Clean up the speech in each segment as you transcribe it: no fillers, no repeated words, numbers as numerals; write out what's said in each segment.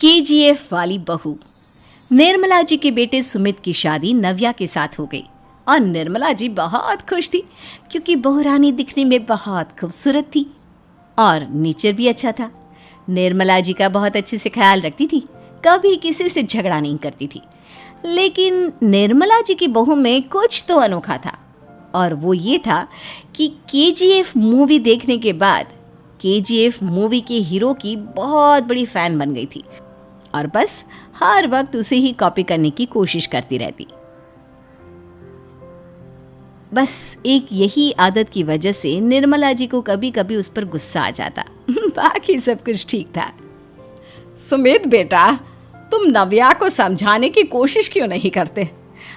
KGF वाली बहू। निर्मला जी के बेटे सुमित की शादी नव्या के साथ हो गई और निर्मला जी बहुत खुश थी क्योंकि बहू रानी दिखने में बहुत खूबसूरत थी और नेचर भी अच्छा था। निर्मला जी का बहुत अच्छे से ख्याल रखती थी, कभी किसी से झगड़ा नहीं करती थी। लेकिन निर्मला जी की बहू में कुछ तो अनोखा था और वो ये था कि केजीएफ मूवी देखने के बाद केजीएफ मूवी के हीरो की बहुत बड़ी फ़ैन बन गई थी और बस हर वक्त उसे ही कॉपी करने की कोशिश करती रहती। बस एक यही आदत की वजह से निर्मला जी को कभी कभी उस पर गुस्सा आ जाता। बाकी सब कुछ ठीक था। सुमित बेटा, तुम नव्या को समझाने की कोशिश क्यों नहीं करते?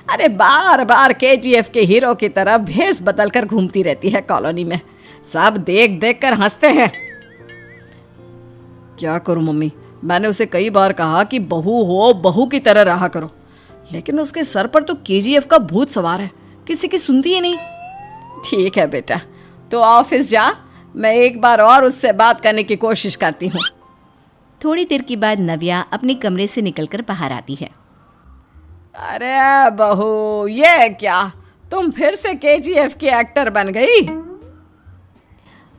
अरे बार बार केजीएफ के हीरो की तरह भेस बदल कर घूमती रहती है कॉलोनी में, सब देख देख कर हंसते हैं। क्या करूं मम्मी, मैंने उसे कई बार कहा कि बहू हो बहू की तरह रहा करो, लेकिन उसके सर पर तो केजीएफ का भूत सवार है, किसी की सुनती ही नहीं। ठीक है बेटा, तो ऑफिस जा, मैं एक बार और उससे बात करने की कोशिश करती हूँ। थोड़ी देर के बाद नव्या अपने कमरे से निकलकर बाहर आती है। अरे बहू, ये क्या, तुम फिर से केजीएफ की एक्टर बन गई?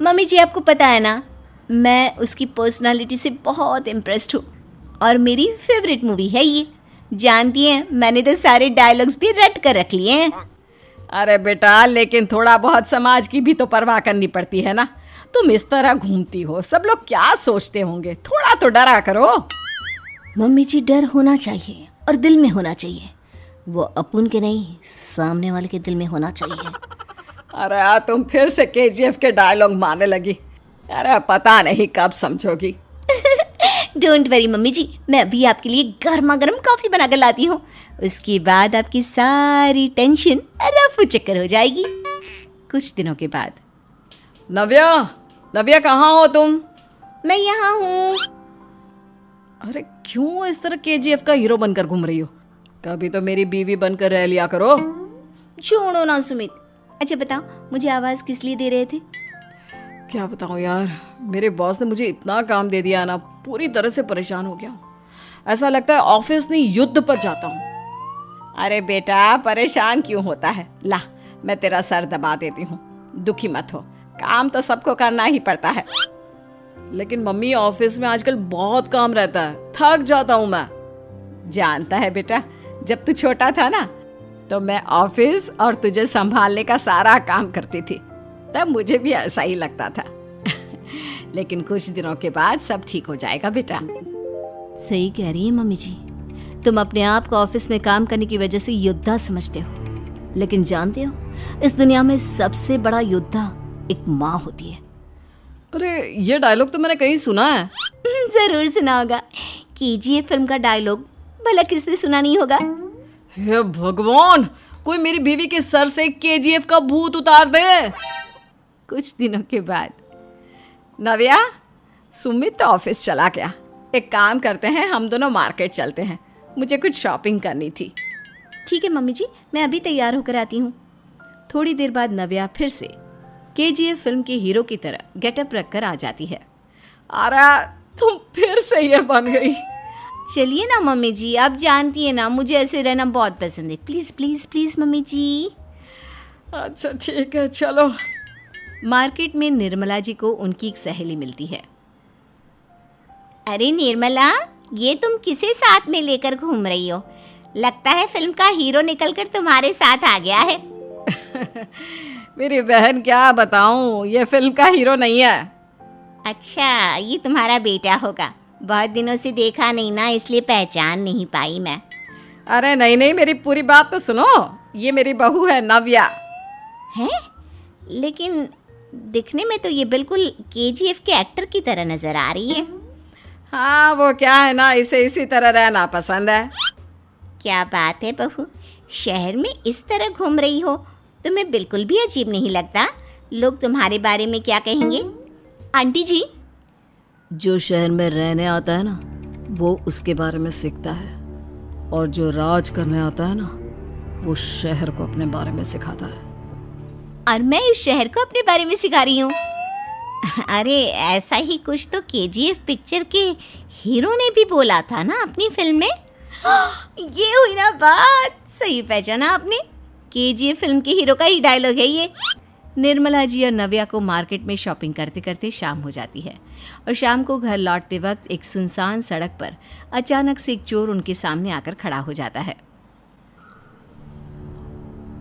मम्मी जी, आपको पता है ना, मैं उसकी पर्सनालिटी से बहुत इम्प्रेस्ड हूँ और मेरी फेवरेट मूवी है ये। जानती हैं, मैंने तो सारे डायलॉग्स भी रट कर रख लिए हैं। अरे बेटा, लेकिन थोड़ा बहुत समाज की भी तो परवाह करनी पड़ती है ना। तुम इस तरह घूमती हो, सब लोग क्या सोचते होंगे, थोड़ा तो डरा करो। मम्मी जी, डर होना चाहिए और दिल में होना चाहिए, वो अपुन के नहीं सामने वाले के दिल में होना चाहिए। अरे तुम फिर से केजीएफ के डायलॉग मारने लगी। अरे पता नहीं कब समझोगी। डोंट वरी मम्मी जी, मैं अभी आपके लिए गर्मा गर्म कॉफ़ी बना कर लाती हूँ, उसके बाद आपकी सारी टेंशन रफू चक्कर हो जाएगी। कुछ दिनों के बाद। नव्या, नव्या कहाँ हो तुम? मैं यहाँ हूँ। अरे क्यों इस तरह केजीएफ का हीरो बनकर घूम रही हो? कभी तो मेरी बीवी बनकर रह लिया करो। छोड़ो ना सुमित। अच्छा बताओ, मुझे आवाज़ किस लिए दे रहे थे? क्या बताऊँ यार, मेरे बॉस ने मुझे इतना काम दे दिया ना, पूरी तरह से परेशान हो गया हूँ। ऐसा लगता है ऑफिस नहीं युद्ध पर जाता हूँ। अरे बेटा, परेशान क्यों होता है? ला, मैं तेरा सर दबा देती हूँ, दुखी मत हो, काम तो सबको करना ही पड़ता है। लेकिन मम्मी, ऑफिस में आजकल बहुत काम रहता है, थक जाता हूँ मैं। जानता है बेटा, जब तू छोटा था ना, तो मैं ऑफिस और तुझे संभालने का सारा काम करती थी, तब मुझे भी ऐसा ही लगता था। लेकिन कुछ दिनों के बाद सब ठीक हो जाएगा बेटा। सही कह रही है मम्मी जी, तुम अपने आप को ऑफिस में काम करने की वजह से योद्धा समझते हो, लेकिन जानते हो, इस दुनिया में सबसे बड़ा योद्धा एक माँ होती है। अरे ये डायलॉग तो मैंने कहीं सुना है। जरूर सुना होगा, केजीएफ फिल्म का डायलॉग, भला किसने सुना नहीं होगा? हे भगवान, कोई मेरी बीवी के सर से केजीएफ का भूत उतार दे। कुछ दिनों के बाद। नव्या, सुमित तो ऑफिस चला गया, एक काम करते हैं, हम दोनों मार्केट चलते हैं, मुझे कुछ शॉपिंग करनी थी। ठीक है मम्मी जी, मैं अभी तैयार होकर आती हूँ। थोड़ी देर बाद नव्या फिर से केजीएफ फिल्म के हीरो की तरह गेटअप रखकर आ जाती है। अरे तुम फिर से ये बन गई। चलिए ना मम्मी जी, आप जानती है ना, मुझे ऐसे रहना बहुत पसंद है। प्लीज़ प्लीज़ प्लीज़ मम्मी जी। अच्छा ठीक है, चलो। मार्केट में निर्मला जी को उनकी एक सहेली मिलती है। अरे निर्मला, ये तुम किसे साथ में लेकर घूम रही हो? लगता है फिल्म का हीरो निकलकर तुम्हारे साथ आ गया है। मेरी बहन, क्या बताऊं, ये फिल्म का हीरो नहीं है। अच्छा, ये तुम्हारा बेटा होगा, बहुत दिनों से देखा नहीं ना, इसलिए पहचान नहीं पाई मैं। अरे नहीं नहीं, मेरी पूरी बात तो सुनो, ये मेरी बहू है नव्या। है? लेकिन दिखने में तो ये बिल्कुल केजीएफ के एक्टर की तरह नजर आ रही है। हाँ, वो क्या है ना, इसे इसी तरह रहना पसंद है। क्या बात है बहू, शहर में इस तरह घूम रही हो, तुम्हें बिल्कुल भी अजीब नहीं लगता? लोग तुम्हारे बारे में क्या कहेंगे? आंटी जी, जो शहर में रहने आता है ना, वो उसके बारे में सीखता है, और जो राज करने आता है ना, वो शहर को अपने बारे में सिखाता है। और मैं इस शहर को अपने बारे में सिखा रही हूँ। अरे ऐसा ही कुछ तो केजीएफ पिक्चर के हीरो ने भी बोला था ना अपनी फिल्म में। ये हुई ना बात, सही पहचाना आपने। केजीएफ फिल्म के हीरो का ही डायलॉग है ये। निर्मला जी और नव्या को मार्केट में शॉपिंग करते करते शाम हो जाती है और शाम को घर लौटते वक्त एक सुनसान सड़क पर अचानक से एक चोर उनके सामने आकर खड़ा हो जाता है।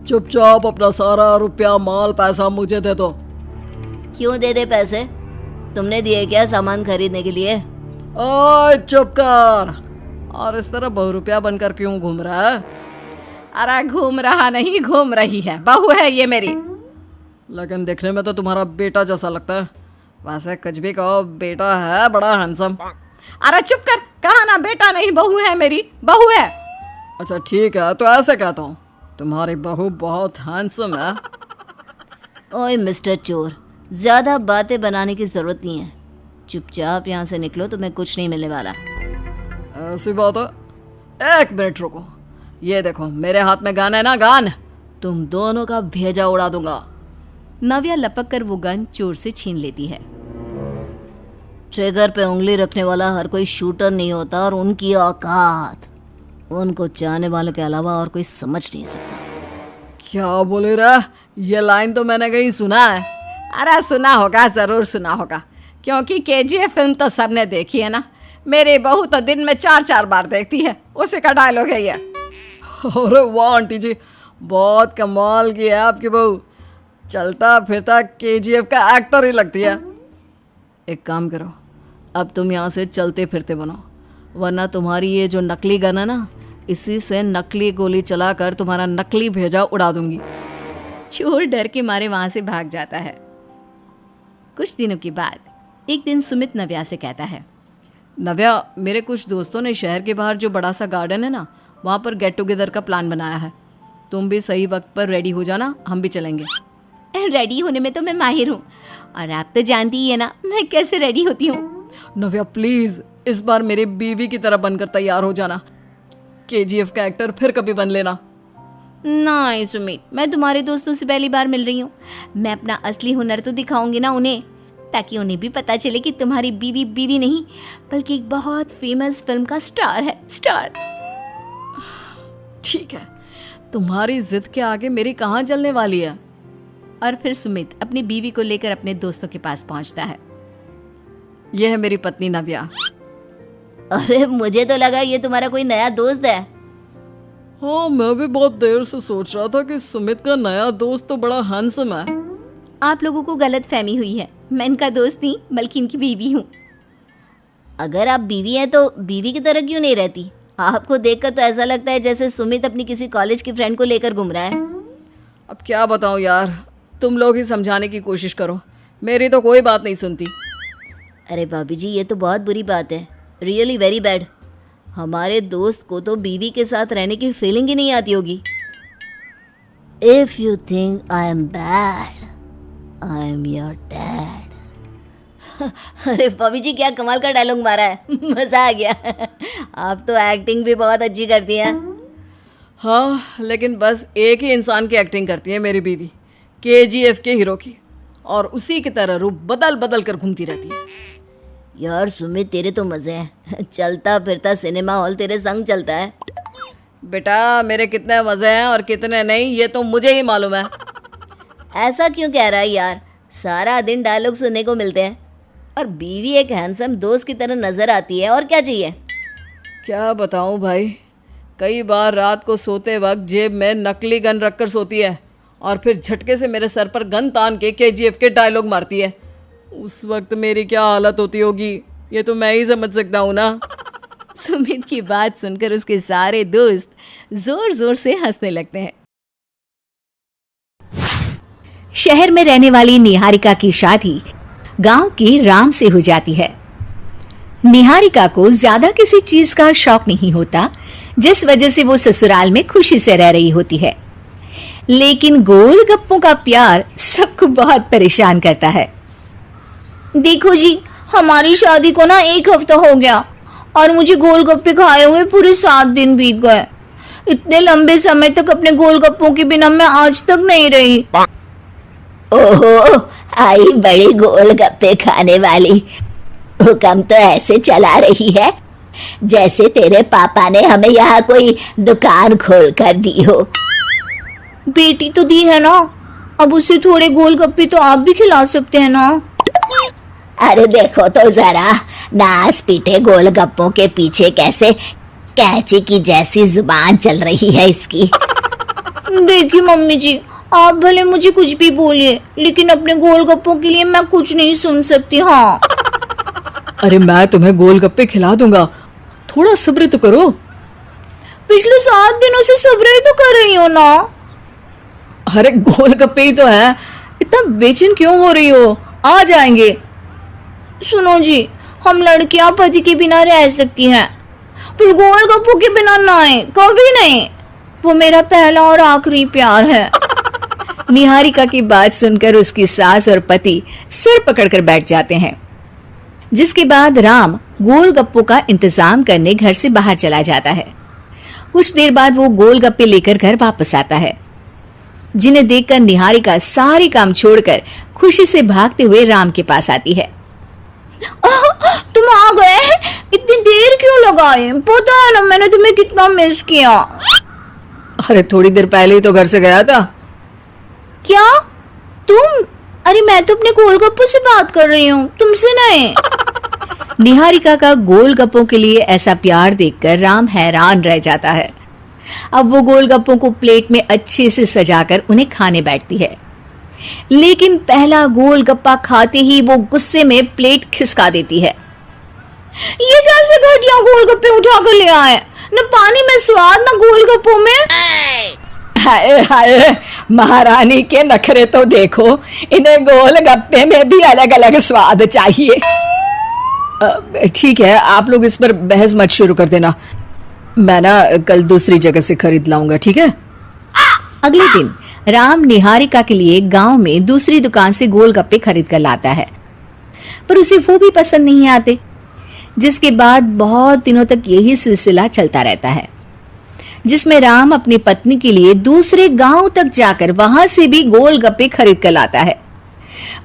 चुपचाप अपना सारा रुपया माल पैसा मुझे दे दो। क्यों दे दे पैसे? तुमने दिए क्या सामान खरीदने के लिए? ओए चुप कर। और इस तरह बहुरुपया बनकर क्यों घूम रहा है? अरे घूम रहा नहीं, घूम रही है, बहू है ये मेरी। लेकिन देखने में तो तुम्हारा बेटा जैसा लगता है। वैसे कुछ भी कहो, बेटा है बड़ा हैंडसम। अरे चुप कर, कहा ना बेटा नहीं बहू है मेरी, बहू है। अच्छा ठीक है, तो ऐसे कहता हूँ, तुम्हारी बहू बहुत हैंडसम है। ओए मिस्टर चोर, ज्यादा बातें बनाने की जरूरत नहीं है। चुपचाप यहाँ से निकलो, तुम्हें कुछ नहीं मिलने वाला। ऐसी बात है? एक मिनट रुको, ये देखो मेरे हाथ में गन है ना, गन। तुम दोनों का भेजा उड़ा दूंगा। नव्या लपक कर वो गन चोर से छीन लेती है। ट्रिगर पे उंगली रखने वाला हर कोई शूटर नहीं होता, और उनकी औकात उनको चाहने वालों के अलावा और कोई समझ नहीं सकता। क्या बोले रे? ये लाइन तो मैंने कहीं सुना है। अरे सुना होगा, जरूर सुना होगा, क्योंकि केजीएफ फिल्म तो सबने देखी है ना। मेरी बहू तो दिन में 4-4 बार देखती है, उसी का डायलॉग है ये। अरे वाह आंटी जी, बहुत कमाल की है आपकी बहू। चलता फिरता केजीएफ का एक्टर ही लगती है। एक काम करो, अब तुम यहाँ से चलते फिरते बनो, वरना तुम्हारी ये जो नकली गन है ना, इसी से नकली गोली चलाकर तुम्हारा नकली भेजा उड़ा दूंगी। चोर डर के मारे वहां से भाग जाता है। कुछ दिनों के बाद एक दिन सुमित नव्या से कहता है, नव्या, मेरे कुछ दोस्तों ने शहर के बाहर जो बड़ा सा गार्डन है ना, वहाँ पर गेट टुगेदर का प्लान बनाया है। तुम भी सही वक्त पर रेडी हो जाना, हम भी चलेंगे। रेडी होने में तो मैं माहिर हूँ, और आप तो जानती ही है ना मैं कैसे रेडी होती हूँ। नव्या प्लीज, इस बार मेरी बीवी की तरह बनकर तैयार हो जाना। केजीएफ का एक्टर फिर कभी बन लेना। नहीं सुमित, मैं तुम्हारे दोस्तों से पहली बार मिल रही हूँ। मैं अपना असली हुनर तो दिखाऊंगी ना उन्हें, ताकि उन्हें भी पता चले कि तुम्हारी बीवी बीवी नहीं, बल्कि एक बहुत फेमस फिल्म का स्टार है, स्टार। ठीक है, तुम्हारी जिद के आगे मेरी कहाँ चलने वाली है। और फिर सुमित अपनी बीवी को लेकर अपने दोस्तों के पास पहुंचता है। यह है मेरी पत्नी नव्या। अरे मुझे तो लगा ये तुम्हारा कोई नया दोस्त है। हाँ, मैं भी बहुत देर से सोच रहा था कि सुमित का नया दोस्त तो बड़ा हैंडसम है। आप लोगों को गलत फहमी हुई है, मैं इनका दोस्त नहीं बल्कि इनकी बीवी हूँ। अगर आप बीवी हैं तो बीवी की तरह क्यों नहीं रहती? आपको देखकर तो ऐसा लगता है जैसे सुमित अपनी किसी कॉलेज की फ्रेंड को लेकर घूम रहा है। अब क्या बताऊँ यार, तुम लोग ही समझाने की कोशिश करो, मेरी तो कोई बात नहीं सुनती। अरे भाभी जी, ये तो बहुत बुरी बात है, रियली वेरी बैड। हमारे दोस्त को तो बीवी के साथ रहने की फीलिंग ही नहीं आती होगी। If you think I am bad, I am your dad. अरे भाभी जी, क्या कमाल का डायलॉग मारा है, मजा आ गया। आप तो एक्टिंग भी बहुत अच्छी करती हैं। हाँ, लेकिन बस एक ही इंसान की एक्टिंग करती है मेरी बीवी, केजीएफ के हीरो की, और उसी की तरह रूप बदल बदल कर घूमती रहती है। यार सुमित, तेरे तो मजे हैं, चलता फिरता सिनेमा हॉल तेरे संग चलता है। बेटा, मेरे कितने मजे हैं और कितने नहीं ये तो मुझे ही मालूम है। ऐसा क्यों कह रहा है यार, सारा दिन डायलॉग सुनने को मिलते हैं, और बीवी एक हैंडसम दोस्त की तरह नजर आती है, और क्या चाहिए। क्या बताऊं भाई, कई बार रात को सोते वक्त जेब में नकली गन रखकर सोती है, और फिर झटके से मेरे सर पर गन तान के केजीएफ के डायलॉग मारती है। उस वक्त मेरी क्या हालत होती होगी, ये तो मैं ही समझ सकता हूँ ना। सुमित की बात सुनकर उसके सारे दोस्त जोर जोर से हंसने लगते हैं। शहर में रहने वाली निहारिका की शादी गांव के राम से हो जाती है। निहारिका को ज्यादा किसी चीज का शौक नहीं होता, जिस वजह से वो ससुराल में खुशी से रह रही होती है। लेकिन गोलगप्पों का प्यार सबको बहुत परेशान करता है। देखो जी, हमारी शादी को ना 1 हफ्ता हो गया और मुझे गोलगप्पे खाए हुए पूरे 7 दिन बीत गए। इतने लंबे समय तक अपने गोलगप्पों के बिना मैं आज तक नहीं रही। ओहो, आई बड़ी गोलगप्पे खाने वाली। हुक्म तो ऐसे चला रही है जैसे तेरे पापा ने हमें यहाँ कोई दुकान खोल कर दी हो। बेटी तो दी है ना, अब उसे थोड़े गोलगप्पे तो आप भी खिला सकते हैं ना। अरे देखो तो जरा, नास पीटे गोलगप्पों के पीछे कैसे कैंची की जैसी जुबान चल रही है इसकी। देखिए मम्मी जी, आप भले मुझे कुछ भी बोलिए, लेकिन अपने गोलगप्पों के लिए मैं कुछ नहीं सुन सकती। हाँ अरे मैं तुम्हें गोलगप्पे खिला दूंगा, थोड़ा सब्र तो करो। पिछले 7 दिनों से सब्र ही तो कर रही हो ना। अरे गोलगप्पे ही तो है, इतना बेचैन क्यों हो रही हो? आ जाएंगे। सुनो जी, हम लड़कियां पति के बिना रह सकती हैं, पर गोलगप्पों के बिना नहीं, कभी नहीं। वो मेरा पहला और आखिरी प्यार है। निहारिका की बात सुनकर उसकी सास और पति सिर पकड़कर बैठ जाते हैं। जिसके बाद राम गोलगप्पों का इंतजाम करने घर से बाहर चला जाता है। कुछ देर बाद वो गोलगप्पे लेकर घर वापस आता है, जिन्हें देखकर निहारिका सारे काम छोड़कर खुशी से भागते हुए राम के पास आती है। तुम आ गए? इतनी देर क्यों लगाई? पता है ना मैंने तुम्हें कितना मिस किया। अरे थोड़ी देर पहले ही तो घर से गया था। क्या तुम? अरे मैं तो अपने गोलगप्पों से बात कर रही हूँ, तुमसे नहीं। निहारिका का गोलगप्पों के लिए ऐसा प्यार देखकर राम हैरान रह जाता है। अब वो गोलगप्पों को प्लेट में अच्छे से सजाकर उन्हें खाने बैठती है, लेकिन पहला गोलगप्पा खाते ही वो गुस्से में प्लेट खिसका देती है। ये कैसे घटिया गोलगप्पे उठा कर ले आए? न पानी में स्वाद, न गोलगप्पों में। हाय हाय, महारानी के नखरे तो देखो, इन्हें गोलगप्पे में भी अलग अलग स्वाद चाहिए। ठीक है, आप लोग इस पर बहस मत शुरू कर देना, मैं ना कल दूसरी जगह से खरीद लाऊंगा, ठीक है? अगले दिन राम निहारिका के लिए गांव में दूसरी दुकान से गोलगप्पे खरीद कर लाता है, पर उसे वो भी पसंद नहीं आते। जिसके बाद बहुत दिनों तक यही सिलसिला चलता रहता है, जिसमें राम अपनी पत्नी के लिए दूसरे गांव तक जाकर वहां से भी गोलगप्पे खरीद कर लाता है,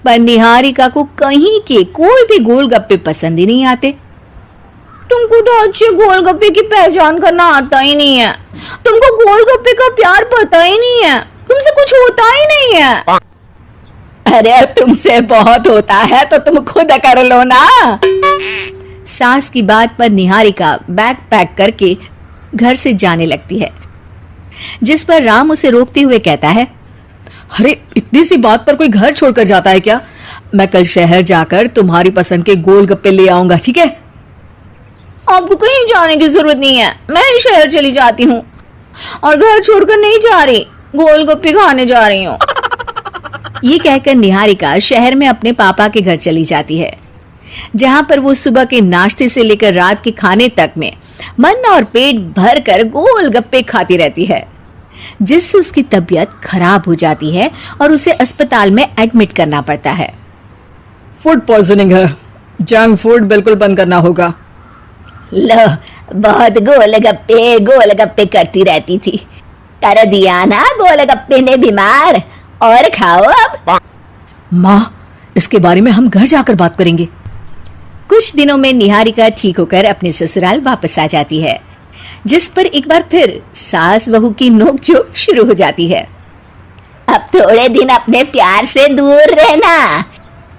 पर निहारिका को कहीं के कोई भी गोलगप्पे पसंद ही नहीं आते। तुमको तो अच्छे गोलगप्पे की पहचान करना आता ही नहीं है। तुमको गोलगप्पे का प्यार पता ही नहीं है, तुमसे कुछ होता ही नहीं है। अरे तुमसे बहुत होता है तो तुम खुद कर लो ना। सास की बात पर निहारिका बैग पैक करके घर से जाने लगती है, जिस पर राम उसे रोकते हुए कहता है, अरे इतनी सी बात पर कोई घर छोड़कर जाता है क्या? मैं कल शहर जाकर तुम्हारी पसंद के गोलगप्पे ले आऊंगा, ठीक है? आपको कहीं जाने की जरूरत नहीं है, मैं ही शहर चली जाती हूँ और घर छोड़कर नहीं जा रही, गोलगप्पे खाने जा रही हूँ। ये कहकर निहारिका शहर में अपने पापा के घर चली जाती है, जहां पर वो सुबह के नाश्ते से लेकर रात के खाने तक में मन और पेट भर कर गोलगप्पे खाती रहती है, जिससे उसकी तबीयत खराब हो जाती है और उसे अस्पताल में एडमिट करना पड़ता है। फूड पॉइजनिंग है, जंक फूड बिल्कुल बंद करना होगा। लो, बहुत गोलगप्पे करती रहती थी, कर दिया ना गोलगप्पे ने बीमार। और खाओ अब। माँ, इसके बारे में हम घर जाकर बात करेंगे। कुछ दिनों में निहारिका ठीक होकर अपने ससुराल वापस आ जाती है, जिस पर एक बार फिर सास बहू की नोकझोंक शुरू हो जाती है। अब थोड़े दिन अपने प्यार से दूर रहना,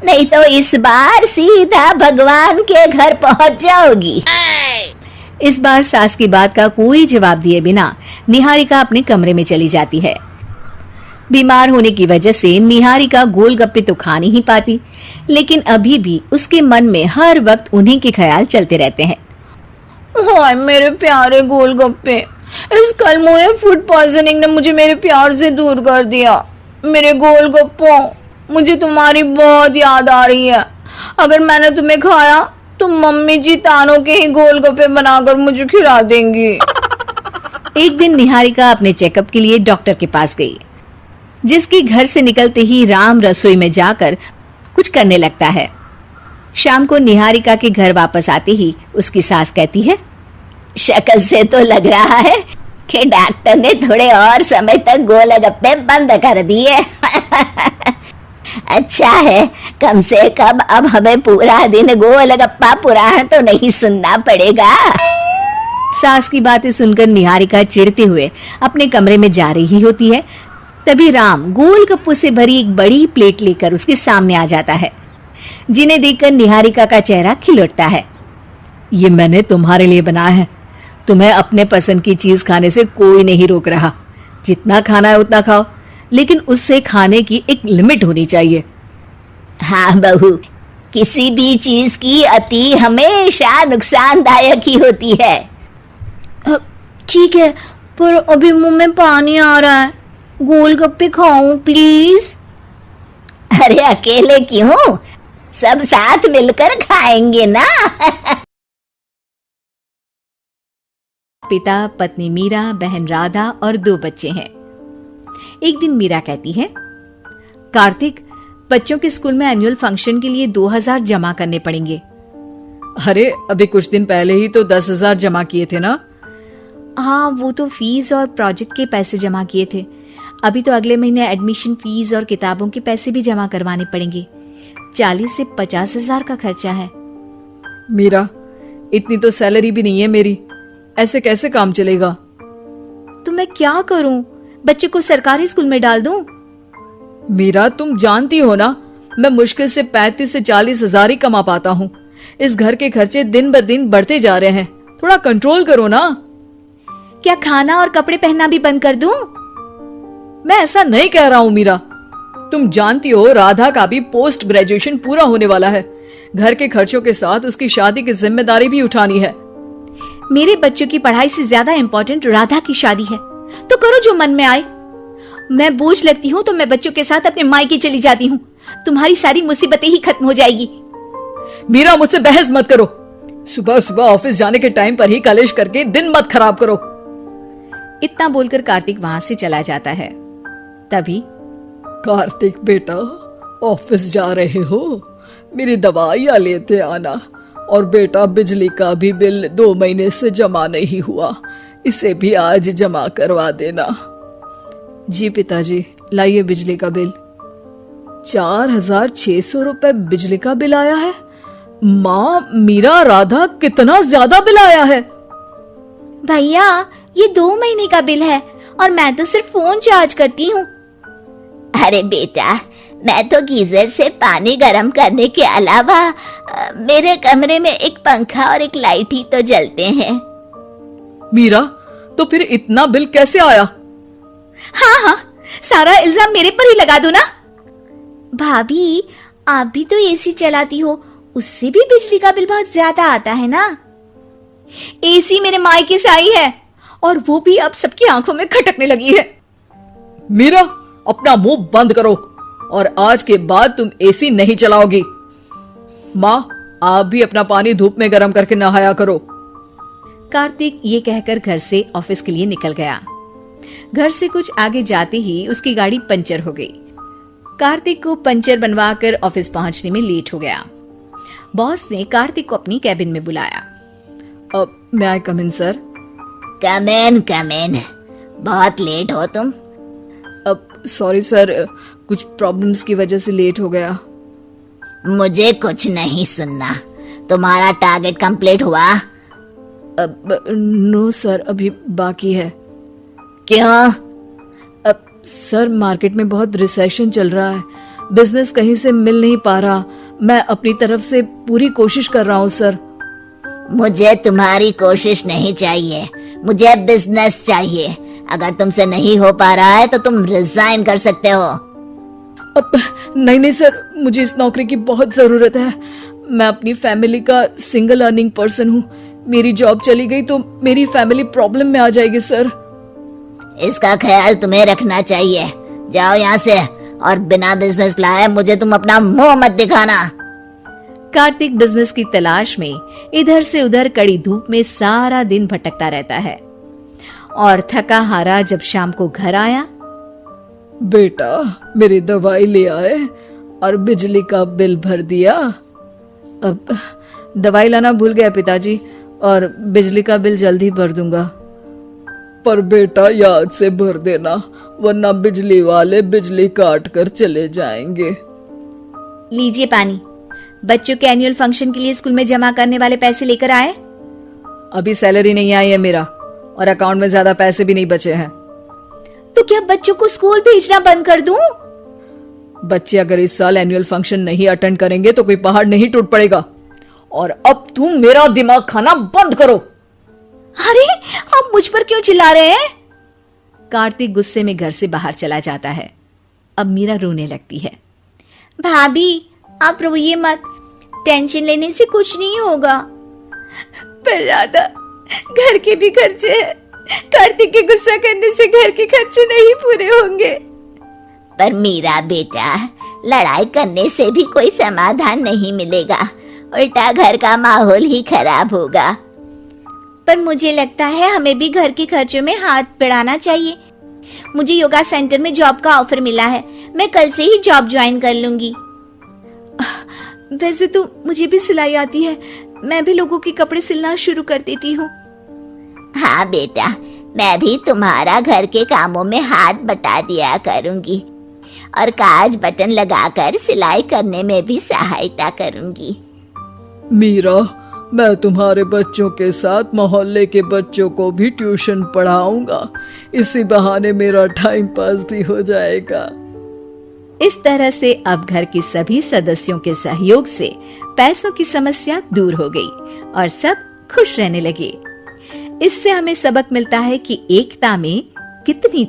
नहीं तो इस बार सीधा भगवान के घर पहुंच जाओगी। इस बार सास की बात का कोई जवाब दिए बिना निहारिका अपने कमरे में चली जाती है। बीमार होने की वजह से निहारिका गोलगप्पे तो खा नहीं पाती, लेकिन अभी भी उसके मन में हर वक्त उन्हीं के ख्याल चलते रहते हैं। हाय मेरे प्यारे गोलगप्पे, इस कलमुए फूड पॉइजनिंग ने मुझे मेरे प्यार से दूर कर दिया। मेरे गोलगप्पों, मुझे तुम्हारी बहुत याद आ रही है। अगर मैंने तुम्हें खाया तो मम्मी जी तानों के ही गोलगप्पे बनाकर मुझे खिला देंगी। एक दिन निहारिका अपने चेकअप के लिए डॉक्टर के पास गई, जिसके घर से निकलते ही राम रसोई में जाकर कुछ करने लगता है। शाम को निहारिका के घर वापस आते ही उसकी सास कहती है, शक्ल से तो लग रहा है कि डॉक्टर ने थोड़े और समय तक गोलगप्पे बंद कर दिए। अच्छा है, कम से कम अब हमें पूरा दिन गोलगप्पा पुराण तो नहीं सुनना पड़ेगा। सास की बातें सुनकर निहारिका चिढ़ते हुए अपने कमरे में जा रही होती है। तभी राम गोलगप्पों से भरी एक बड़ी प्लेट लेकर उसके सामने आ जाता है, जिन्हें देखकर निहारिका का चेहरा खिल उठता है। ये मैंने तुम्हारे लिए बनाया है। तुम्हें अपने पसंद की चीज खाने से कोई नहीं रोक रहा। जितना खाना है उतना खाओ, लेकिन उससे खाने की एक लिमिट होनी चाहिए। हाँ बहू, किसी भी चीज की अति हमेशा नुकसानदायक ही होती है। ठीक है, पर अभी मुंह में पानी आ रहा है, गोलगप्पे खाऊं प्लीज। अरे अकेले क्यों, सब साथ मिलकर खाएंगे ना। पिता, पत्नी मीरा, बहन राधा और 2 बच्चे हैं। एक दिन मीरा कहती है, कार्तिक, बच्चों के स्कूल में एनुअल फंक्शन के लिए 2000 जमा करने पड़ेंगे। अरे अभी कुछ दिन पहले ही तो 10,000 जमा किए थे ना। हाँ, वो तो फीस और प्रोजेक्ट के पैसे जमा किए थे। अभी तो अगले महीने एडमिशन फीस और किताबों के पैसे भी जमा करवाने पड़ेंगे। 40 से 50,000 का खर्चा है। मीरा, इतनी तो सैलरी भी नहीं है मेरी, ऐसे कैसे काम चलेगा? तो मैं क्या करूं? बच्चे को सरकारी स्कूल में डाल दूं? मीरा, तुम जानती हो ना, मैं मुश्किल से 35 से 40,000 ही कमा पाता हूँ। इस घर के खर्चे दिन ब दिन बढ़ते जा रहे हैं, थोड़ा कंट्रोल करो ना। क्या खाना और कपड़े पहनना भी बंद कर दूं? मैं ऐसा नहीं कह रहा हूँ मीरा। तुम जानती हो राधा का भी पोस्ट ग्रेजुएशन पूरा होने वाला है। घर के खर्चों के साथ उसकी शादी की जिम्मेदारी भी उठानी है। मेरे बच्चों की पढ़ाई से ज्यादा इंपॉर्टेंट राधा की शादी है, तो करो जो मन में आए। मैं बोझ लगती हूँ तो मैं बच्चों के साथ अपने मायके चली जाती हूँ। तुम्हारी सारी मुसीबतें ही खत्म हो जाएगी। मीरा, मुझसे बहस मत करो। सुबह सुबह ऑफिस जाने के टाइम पर ही कलेश करके दिन मत खराब करो। इतना बोलकर कार्तिक वहां से चला जाता है। तभी, कार्तिक बेटा, ऑफिस जा रहे हो? मेरी दवाइयां लेते आना। और बेटा, बिजली का भी बिल 2 महीने से जमा नहीं हुआ, इसे भी आज जमा करवा देना। जी पिताजी, लाइए बिजली का बिल। 4,600 रुपए बिजली का बिल आया है। माँ, मीरा, राधा, कितना ज्यादा बिल आया है। भैया, ये 2 महीने का बिल है और मैं तो सिर्फ फोन चार्ज करती हूँ। अरे बेटा, मैं तो गीजर से पानी गर्म करने के अलावा मेरे कमरे में एक पंखा और एक लाइट ही तो जलते हैं। मीरा, तो फिर इतना बिल कैसे आया? हाँ, सारा इल्जाम मेरे पर ही लगा दो ना। भाभी, आप भी तो एसी चलाती हो, उससे भी बिजली का बिल बहुत ज्यादा आता है ना। एसी मेरे मायके से आई है और वो भी अब सबकी आंखों में खटकने लगी है। मीरा, अपना मुंह बंद करो और आज के बाद तुम एसी नहीं चलाओगी। माँ, आप भी अपना पानी धूप में गर्म करके नहाया करो। कार्तिक ये कहकर घर से ऑफिस के लिए निकल गया। घर से कुछ आगे जाते ही उसकी गाड़ी पंचर हो गई। कार्तिक को पंचर बनवाकर ऑफिस पहुंचने में लेट हो गया। बॉस ने कार्तिक को अपनी कैबिन में बुलाया। मैं आई कम इन सर? कम इन। बहुत लेट हो तुम। सॉरी सर, कुछ प्रॉब्लम्स की वजह से लेट हो गया। मुझे कुछ नहीं सुनना। तुम्हारा टारगेट कंप्लीट हुआ? नो सर, अभी बाकी है। क्यों? सर, मार्केट में बहुत रिसेशन चल रहा है, बिजनेस कहीं से मिल नहीं पा रहा। मैं अपनी तरफ से पूरी कोशिश कर रहा हूँ सर। मुझे तुम्हारी कोशिश नहीं चाहिए, मुझे बिजनेस चाहिए। अगर तुमसे नहीं हो पा रहा है तो तुम रिजाइन कर सकते हो। नहीं सर, मुझे इस नौकरी की बहुत जरूरत है। मैं अपनी फैमिली का सिंगल अर्निंग पर्सन हूँ। मेरी जॉब चली गई तो मेरी फैमिली प्रॉब्लम में आ जाएगी सर। इसका ख्याल तुम्हें रखना चाहिए। जाओ यहाँ से, और बिना बिजनेस लाए मुझे तुम अपना मुंह मत दिखाना। कार्तिक बिजनेस की तलाश में इधर से उधर कड़ी धूप में सारा दिन भटकता रहता है और थका हारा जब शाम को घर आया। बेटा, मेरी दवाई ले आए और बिजली का बिल भर दिया। अब दवाई लाना भूल गया पिताजी, और बिजली का बिल जल्दी भर दूंगा। पर बेटा, याद से भर देना, वरना बिजली वाले बिजली काट कर चले जाएंगे। लीजिए पानी। बच्चों के एनुअल फंक्शन के लिए स्कूल में जमा करने वाले पैसे लेकर आए? अभी सैलरी नहीं आई है मेरा, और अकाउंट में ज्यादा पैसे भी नहीं बचे हैं। तो क्या बच्चों को स्कूल भेजना बंद कर दूं? बच्चे अगर इस साल एनुअल फंक्शन नहीं अटेंड करेंगे तो कोई पहाड़ नहीं टूट पड़ेगा। और अब तुम मेरा दिमाग खाना बंद करो। अरे आप मुझ पर क्यों चिल्ला रहे हैं? कार्तिक गुस्से में घर से बाहर चला जाता है। अब मीरा रोने लगती है। भाभी आप रोइए मत, टेंशन लेने से कुछ नहीं होगा। पर राधा, घर के भी खर्चे हैं। कार्तिक के गुस्सा करने से घर के खर्चे नहीं पूरे होंगे। पर मीरा बेटा, लड़ाई करने से भी कोई समाधान नहीं मिलेगा, उल्टा घर का माहौल ही खराब होगा। पर मुझे लगता है हमें भी घर के खर्चों में हाथ बढ़ाना चाहिए। मुझे योगा सेंटर में जॉब का ऑफर मिला है, मैं कल से ही जॉब ज्वाइन कर लूंगी। वैसे तो मुझे भी सिलाई आती है, मैं भी लोगों के कपड़े सिलना शुरू कर देती हूँ। हाँ बेटा, मैं भी तुम्हारा घर के कामों में हाथ बटा दिया करूंगी और काज बटन लगाकर सिलाई करने में भी सहायता करूंगी। मीरा, मैं तुम्हारे बच्चों के साथ मोहल्ले के बच्चों को भी ट्यूशन पढ़ाऊंगा। इसी बहाने मेरा टाइम पास भी हो जाएगा। इस तरह से अब घर के सभी सदस्यों के सहयोग से पैसों की समस्या दूर हो गई और सब खुश रहने लगे। इससे हमें सबक मिलता है कि एकता में कितनी